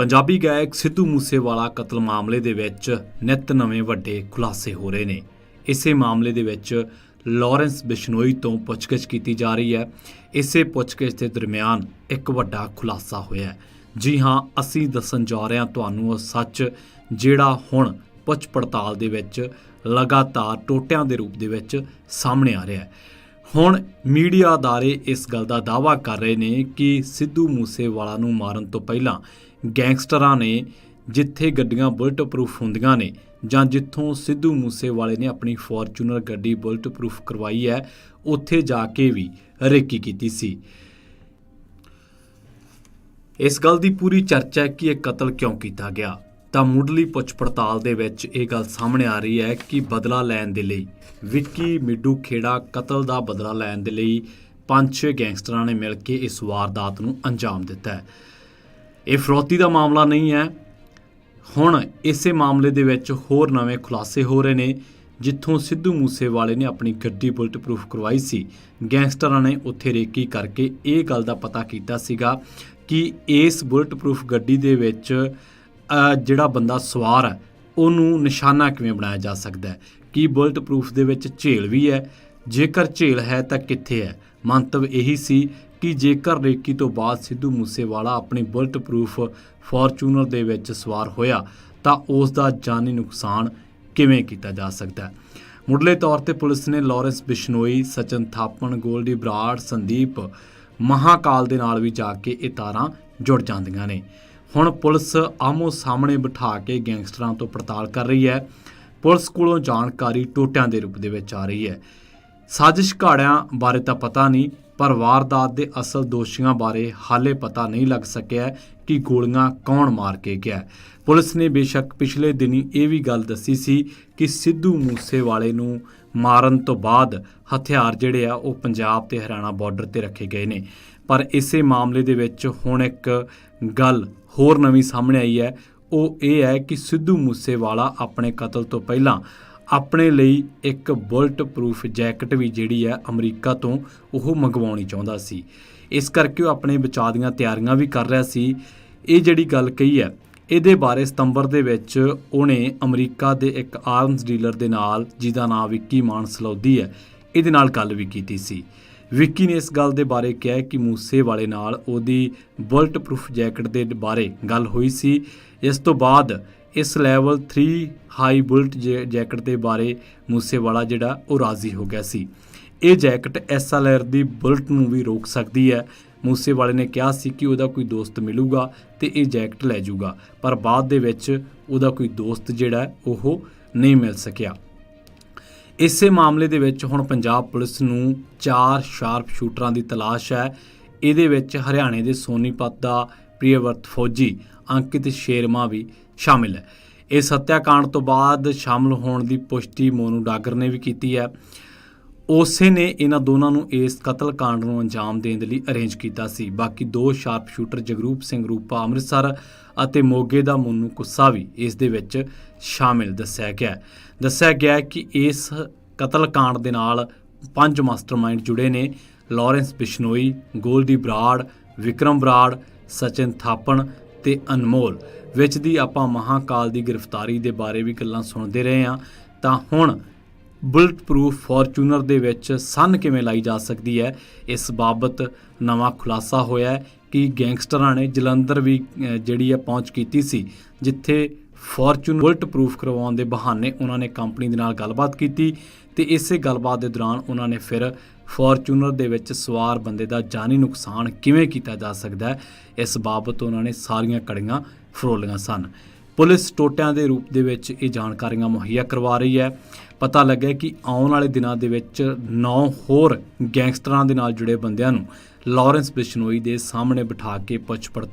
ਪੰਜਾਬੀ ਗਾਇਕ ਸਿੱਧੂ ਮੂਸੇਵਾਲਾ ਕਤਲ ਮਾਮਲੇ ਦੇ ਵਿੱਚ ਨਿੱਤ ਨਵੇਂ ਵੱਡੇ ਖੁਲਾਸੇ ਹੋ ਰਹੇ ਨੇ। ਇਸੇ ਮਾਮਲੇ ਦੇ ਵਿੱਚ ਲਾਰੈਂਸ ਬਿਸ਼ਨੋਈ ਤੋਂ ਪੁੱਛਗਿੱਛ ਕੀਤੀ ਜਾ ਰਹੀ ਹੈ। ਇਸੇ ਪੁੱਛਗਿੱਛ ਦੇ ਦਰਮਿਆਨ ਇੱਕ ਵੱਡਾ ਖੁਲਾਸਾ ਹੋਇਆ ਹੈ। ਜੀ ਹਾਂ, ਅਸੀਂ ਦੱਸਣ ਜਾ ਰਹੇ ਹਾਂ ਤੁਹਾਨੂੰ ਉਹ ਸੱਚ ਜਿਹੜਾ ਹੁਣ ਪੁੱਛ ਪੜਤਾਲ ਦੇ ਵਿੱਚ ਲਗਾਤਾਰ ਟੋਟਿਆਂ ਦੇ ਰੂਪ ਦੇ ਵਿੱਚ ਸਾਹਮਣੇ ਆ ਰਿਹਾ ਹੈ। ਹੁਣ ਮੀਡੀਆ ਅਦਾਰੇ ਇਸ ਗੱਲ ਦਾ ਦਾਅਵਾ ਕਰ ਰਹੇ ਨੇ ਕਿ ਸਿੱਧੂ ਮੂਸੇਵਾਲਾ ਨੂੰ ਮਾਰਨ ਤੋਂ ਪਹਿਲਾਂ ਗੈਂਗਸਟਰਾਂ ਨੇ ਜਿੱਥੇ ਗੱਡੀਆਂ ਬੁਲਟ ਪ੍ਰੂਫ ਹੁੰਦੀਆਂ ਨੇ ਜਾਂ ਜਿੱਥੋਂ ਸਿੱਧੂ ਮੂਸੇਵਾਲੇ ਨੇ ਆਪਣੀ ਫੋਰਚੂਨਰ ਗੱਡੀ ਬੁਲਟ ਪ੍ਰੂਫ ਕਰਵਾਈ ਹੈ, ਉੱਥੇ ਜਾ ਕੇ ਵੀ ਰੇਕੀ ਕੀਤੀ ਸੀ। ਇਸ ਗੱਲ ਦੀ ਪੂਰੀ ਚਰਚਾ ਹੈ ਕਿ ਇਹ ਕਤਲ ਕਿਉਂ ਕੀਤਾ ਗਿਆ। ਤਾਂ ਮੁੱਢਲੀ ਪੁੱਛ ਪੜਤਾਲ ਦੇ ਵਿੱਚ ਇਹ ਗੱਲ ਸਾਹਮਣੇ ਆ ਰਹੀ ਹੈ ਕਿ ਬਦਲਾ ਲੈਣ ਦੇ ਲਈ ਵਿੱਕੀ ਮਿੱਡੂ ਖੇੜਾ ਕਤਲ ਦਾ ਬਦਲਾ ਲੈਣ ਦੇ ਲਈ 5-6 ਗੈਂਗਸਟਰਾਂ ਨੇ ਮਿਲ ਕੇ ਇਸ ਵਾਰਦਾਤ ਨੂੰ ਅੰਜਾਮ ਦਿੱਤਾ ਹੈ। ਇਹ ਫਰੌਤੀ ਦਾ ਮਾਮਲਾ ਨਹੀਂ ਹੈ। ਹੁਣ ਇਸੇ ਮਾਮਲੇ ਦੇ ਵਿੱਚ ਹੋਰ ਨਵੇਂ ਖੁਲਾਸੇ ਹੋ ਰਹੇ ਨੇ। ਜਿੱਥੋਂ ਸਿੱਧੂ ਮੂਸੇਵਾਲੇ ਨੇ ਆਪਣੀ ਗੱਡੀ ਬੁਲਟ ਪ੍ਰੂਫ ਕਰਵਾਈ ਸੀ, ਗੈਂਗਸਟਰਾਂ ਨੇ ਉੱਥੇ ਰੇਕੀ ਕਰਕੇ ਇਹ ਗੱਲ ਦਾ ਪਤਾ ਕੀਤਾ ਸੀਗਾ ਕਿ ਇਸ ਬੁਲਟ ਪ੍ਰੂਫ ਗੱਡੀ ਦੇ ਵਿੱਚ ਜਿਹੜਾ ਬੰਦਾ ਸਵਾਰ ਹੈ ਉਹਨੂੰ ਨਿਸ਼ਾਨਾ ਕਿਵੇਂ ਬਣਾਇਆ ਜਾ ਸਕਦਾ ਹੈ। ਕਿ ਬੁਲਟ ਪ੍ਰੂਫ ਦੇ ਵਿੱਚ ਝੇਲ ਵੀ ਹੈ, ਜੇਕਰ ਝੇਲ ਹੈ ਤਾਂ ਕਿੱਥੇ ਹੈ। ਮੰਤਵ ਇਹੀ ਸੀ ਕਿ ਜੇਕਰ ਰੇਕੀ ਤੋਂ ਬਾਅਦ ਸਿੱਧੂ ਮੂਸੇਵਾਲਾ ਆਪਣੀ ਬੁਲਟ ਪ੍ਰੂਫ ਫੋਰਚੂਨਰ ਦੇ ਵਿੱਚ ਸਵਾਰ ਹੋਇਆ ਤਾਂ ਉਸ ਦਾ ਜਾਨੀ ਨੁਕਸਾਨ ਕਿਵੇਂ ਕੀਤਾ ਜਾ ਸਕਦਾ ਹੈ। ਮੁੱਢਲੇ ਤੌਰ ਤੇ ਪੁਲਿਸ ਨੇ ਲਾਰੈਂਸ ਬਿਸ਼ਨੋਈ, ਸਚਨ ਥਾਪਣ, ਗੋਲਡੀ ਬਰਾੜ, ਸੰਦੀਪ ਮਹਾਕਾਲ ਦੇ ਨਾਲ ਵੀ ਜਾ ਕੇ ਇਹ ਤਾਰਾਂ ਜੁੜ ਜਾਂਦੀਆਂ ਨੇ। ਹੁਣ ਪੁਲਿਸ ਆਮੋ ਸਾਹਮਣੇ ਬਿਠਾ ਕੇ ਗੈਂਗਸਟਰਾਂ ਤੋਂ ਪੜਤਾਲ ਕਰ ਰਹੀ ਹੈ। ਪੁਲਿਸ ਕੋਲੋਂ ਜਾਣਕਾਰੀ ਟੋਟਿਆਂ ਦੇ ਰੂਪ ਦੇ ਵਿੱਚ ਆ ਰਹੀ ਹੈ। ਸਾਜ਼ਿਸ਼ ਘਾੜਿਆਂ ਬਾਰੇ ਤਾਂ ਪਤਾ ਨਹੀਂ, ਪਰ ਵਾਰਦਾਤ ਦੇ ਅਸਲ ਦੋਸ਼ੀਆਂ ਬਾਰੇ ਹਾਲੇ ਪਤਾ ਨਹੀਂ ਲੱਗ ਸਕਿਆ ਕਿ ਗੋਲੀਆਂ ਕੌਣ ਮਾਰ ਕੇ ਗਿਆ। ਪੁਲਿਸ ਨੇ ਬੇਸ਼ੱਕ ਪਿਛਲੇ ਦਿਨੀ ਇਹ ਵੀ ਗੱਲ ਦੱਸੀ ਸੀ ਕਿ ਸਿੱਧੂ ਮੂਸੇਵਾਲੇ ਨੂੰ ਮਾਰਨ ਤੋਂ ਬਾਅਦ ਹਥਿਆਰ ਜਿਹੜੇ ਆ ਉਹ ਪੰਜਾਬ ਤੇ ਹਰਿਆਣਾ ਬਾਰਡਰ ਤੇ ਰੱਖੇ ਗਏ ਨੇ। ਪਰ ਇਸੇ ਮਾਮਲੇ ਦੇ ਵਿੱਚ ਹੁਣ ਇੱਕ ਗੱਲ ਹੋਰ ਨਵੀਂ ਸਾਹਮਣੇ ਆਈ ਹੈ। ਉਹ ਇਹ ਹੈ ਕਿ ਸਿੱਧੂ ਮੂਸੇਵਾਲਾ ਆਪਣੇ ਕਤਲ ਤੋਂ ਪਹਿਲਾਂ ਆਪਣੇ ਲਈ ਇੱਕ ਬੁਲਟ ਪ੍ਰੂਫ ਜੈਕਟ ਵੀ ਜਿਹੜੀ ਹੈ ਅਮਰੀਕਾ ਤੋਂ ਉਹ ਮੰਗਵਾਉਣੀ ਚਾਹੁੰਦਾ ਸੀ। ਇਸ ਕਰਕੇ ਉਹ ਆਪਣੇ ਬਚਾਅ ਦੀਆਂ ਤਿਆਰੀਆਂ ਵੀ ਕਰ ਰਿਹਾ ਸੀ। ਇਹ ਜਿਹੜੀ ਗੱਲ ਕਹੀ ਹੈ, ਇਹਦੇ ਬਾਰੇ ਸਤੰਬਰ ਦੇ ਵਿੱਚ ਉਹਨੇ ਅਮਰੀਕਾ ਦੇ ਇੱਕ ਆਰਮਸ ਡੀਲਰ ਦੇ ਨਾਲ, ਜਿਹਦਾ ਨਾਮ ਵਿੱਕੀ ਮਾਨਸਲੌਦੀ ਹੈ, ਇਹਦੇ ਨਾਲ ਗੱਲ ਵੀ ਕੀਤੀ ਸੀ। ਵਿੱਕੀ ਨੇ ਇਸ ਗੱਲ ਦੇ ਬਾਰੇ ਕਿਹਾ ਕਿ ਮੂਸੇਵਾਲੇ ਨਾਲ ਉਹਦੀ ਬੁਲਟ ਪ੍ਰੂਫ ਜੈਕਟ ਦੇ ਬਾਰੇ ਗੱਲ ਹੋਈ ਸੀ। ਇਸ ਤੋਂ ਬਾਅਦ ਇਸ ਲੈਵਲ 3 ਹਾਈ ਬੁਲਟ ਜੈਕਟ ਦੇ ਬਾਰੇ ਮੂਸੇਵਾਲਾ ਜਿਹੜਾ ਉਹ ਰਾਜ਼ੀ ਹੋ ਗਿਆ ਸੀ। ਇਹ ਜੈਕਟ SLR ਦੀ ਬੁਲਟ ਨੂੰ ਵੀ ਰੋਕ ਸਕਦੀ ਹੈ। ਮੂਸੇਵਾਲੇ ਨੇ ਕਿਹਾ ਸੀ ਕਿ ਉਹਦਾ ਕੋਈ ਦੋਸਤ ਮਿਲੂਗਾ ਤੇ ਇਹ ਜੈਕਟ ਲੈ ਜਾਊਗਾ, ਪਰ ਬਾਅਦ ਦੇ ਵਿੱਚ ਉਹਦਾ ਕੋਈ ਦੋਸਤ ਜਿਹੜਾ ਉਹ ਨਹੀਂ ਮਿਲ ਸਕਿਆ। ਇਸੇ ਮਾਮਲੇ ਦੇ ਵਿੱਚ ਹੁਣ ਪੰਜਾਬ ਪੁਲਿਸ ਨੂੰ 4 ਸ਼ਾਰਪ ਸ਼ੂਟਰਾਂ ਦੀ ਤਲਾਸ਼ ਹੈ। ਇਹਦੇ ਵਿੱਚ ਹਰਿਆਣੇ ਦੇ ਸੋਨੀਪਤ ਦਾ ਪ੍ਰਿਯਵਰਤ ਫੌਜੀ ਅੰਕਿਤ ਸ਼ੇਰਮਾ ਵੀ ਸ਼ਾਮਿਲ ਹੈ। ਇਸ ਹੱਤਿਆਕਾਂਡ ਤੋਂ ਬਾਅਦ ਸ਼ਾਮਲ ਹੋਣ ਦੀ ਪੁਸ਼ਟੀ ਮੋਨੂ ਡਾਗਰ ਨੇ ਵੀ ਕੀਤੀ ਹੈ। ਉਸੇ ਨੇ ਇਹਨਾਂ ਦੋਨਾਂ ਨੂੰ ਇਸ ਕਤਲकांड ਨੂੰ ਅੰਜਾਮ ਦੇਣ ਦੇ ਲਈ ਅਰੇਂਜ ਕੀਤਾ ਸੀ। ਬਾਕੀ 2 ਸ਼ਾਰਪ ਸ਼ੂਟਰ ਜਗਰੂਪ ਸਿੰਘ ਰੂਪਾ ਅੰਮ੍ਰਿਤਸਰ ਅਤੇ ਮੋਗੇ ਦਾ ਮੋਨੂ ਕੁੱਸਾ ਵੀ ਇਸ ਦੇ ਵਿੱਚ ਸ਼ਾਮਿਲ ਦੱਸਿਆ ਗਿਆ ਕਿ ਇਸ ਕਤਲकांड ਦੇ ਨਾਲ 5 ਮਾਸਟਰਮਾਈਂਡ ਜੁੜੇ ਨੇ। ਲਾਰੈਂਸ ਬਿਸ਼ਨੋਈ, ਗੋਲਡੀ ਬਰਾੜ, ਵਿਕਰਮ ਬਰਾੜ, ਸਚਨ ਥਾਪਣ ਤੇ ਅਨਮੋਲ ਵਿੱਚ ਦੀ ਆਪਾਂ ਮਹਾਕਾਲ ਦੀ ਗ੍ਰਿਫਤਾਰੀ ਦੇ ਬਾਰੇ ਵੀ ਗੱਲਾਂ ਸੁਣਦੇ ਰਹੇ ਹਾਂ। ਤਾਂ ਹੁਣ ਬੁਲਟ ਪ੍ਰੂਫ ਫੋਰਚੂਨਰ ਦੇ ਵਿੱਚ ਸੰਨ ਕਿਵੇਂ ਲਾਈ ਜਾ ਸਕਦੀ ਹੈ, ਇਸ ਬਾਬਤ ਨਵਾਂ ਖੁਲਾਸਾ ਹੋਇਆ ਕਿ ਗੈਂਗਸਟਰਾਂ ਨੇ ਜਲੰਧਰ ਵੀ ਜਿਹੜੀ ਹੈ ਪਹੁੰਚ ਕੀਤੀ ਸੀ, ਜਿੱਥੇ ਫੋਰਚੂਨਰ ਬੁਲਟ ਪ੍ਰੂਫ ਕਰਵਾਉਣ ਦੇ ਬਹਾਨੇ ਉਹਨਾਂ ਨੇ ਕੰਪਨੀ ਦੇ ਨਾਲ ਗੱਲਬਾਤ ਕੀਤੀ ਤੇ ਇਸੇ ਗੱਲਬਾਤ ਦੇ ਦੌਰਾਨ ਉਹਨਾਂ ਨੇ ਫਿਰ ਫੋਰਚੂਨਰ ਦੇ ਵਿੱਚ ਸਵਾਰ ਬੰਦੇ ਦਾ ਜਾਨੀ ਨੁਕਸਾਨ ਕਿਵੇਂ ਕੀਤਾ ਜਾ ਸਕਦਾ ਹੈ, ਇਸ ਬਾਬਤ ਉਹਨਾਂ ਨੇ ਸਾਰੀਆਂ ਕੜੀਆਂ ਫਰੋਲੀਆਂ ਸਨ। ਪੁਲਿਸ ਟੋਟਿਆਂ ਦੇ ਰੂਪ ਦੇ ਵਿੱਚ ਇਹ ਜਾਣਕਾਰੀਆਂ ਮੁਹੱਈਆ ਕਰਵਾ ਰਹੀ ਹੈ। ਪਤਾ ਲੱਗਿਆ ਕਿ ਆਉਣ ਵਾਲੇ ਦਿਨਾਂ ਦੇ ਵਿੱਚ 9 ਹੋਰ ਗੈਂਗਸਟਰਾਂ ਦੇ ਨਾਲ ਜੁੜੇ ਬੰਦਿਆਂ ਨੂੰ ਲਾਰੈਂਸ ਬਿਸ਼ਨੋਈ ਦੇ ਸਾਹਮਣੇ ਬਿਠਾ ਕੇ ਪੁੱਛ ਪੜਤਾਲ